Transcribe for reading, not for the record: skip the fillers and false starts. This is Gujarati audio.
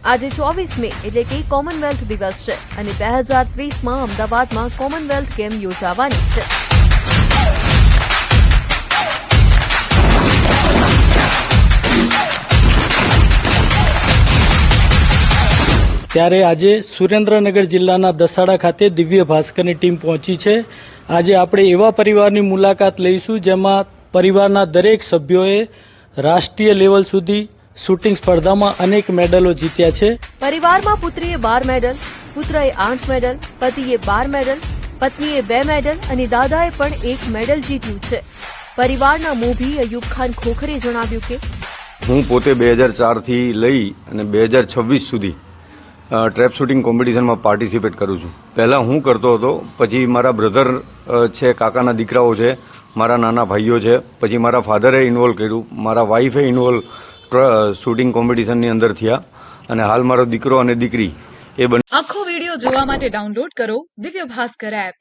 આજે 24 મે એટલે કે કોમનવેલ્થ દિવસ છે અને 2030માં અમદાવાદમાં કોમનવેલ્થ ગેમ યોજાવાની છે. ત્યારે આજે સુરેન્દ્રનગર જિલ્લાના દસાડા ખાતે દિવ્ય ભાસ્કરની ટીમ પહોંચી છે. આજે આપણે એવા પરિવારની મુલાકાત લઈશું જેમાં પરિવારના દરેક સભ્યોએ રાષ્ટ્રીય લેવલ સુધી શૂટિંગ સ્પર્ધામાં અનેક મેડલો જીત્યા છે. પરિવારમાં પુત્રીએ 12 મેડલ, પુત્રએ 8 મેડલ, પતિએ 12 મેડલ, પત્નીએ 2 મેડલ અને દાદાએ પણ 1 મેડલ જીત્યું છે. પરિવારના મોભી અયુબ ખાન ખોખરે જણાવ્યું કે હું પોતે 2004થી લઈ અને 2026 સુધી ટ્રેપ શૂટિંગ કોમ્પિટિશનમાં પાર્ટિસિપેટ કરું છું. પહેલાં હું કરતો હતો, પછી મારા બ્રધર છે, કાકાના દીકરાઓ છે, મારા નાના ભાઈઓ છે, પછી મારા ફાધરે ઇન્વોલ્વ કર્યું, મારા વાઈફે ઇન્વોલ્વ શૂટિંગ કોમ્પિટિશનની અંદર થયા અને હાલ મારો દીકરો અને દીકરી એ બંને. આખો વિડીયો જોવા માટે ડાઉનલોડ કરો દિવ્ય ભાસ્કર એપ.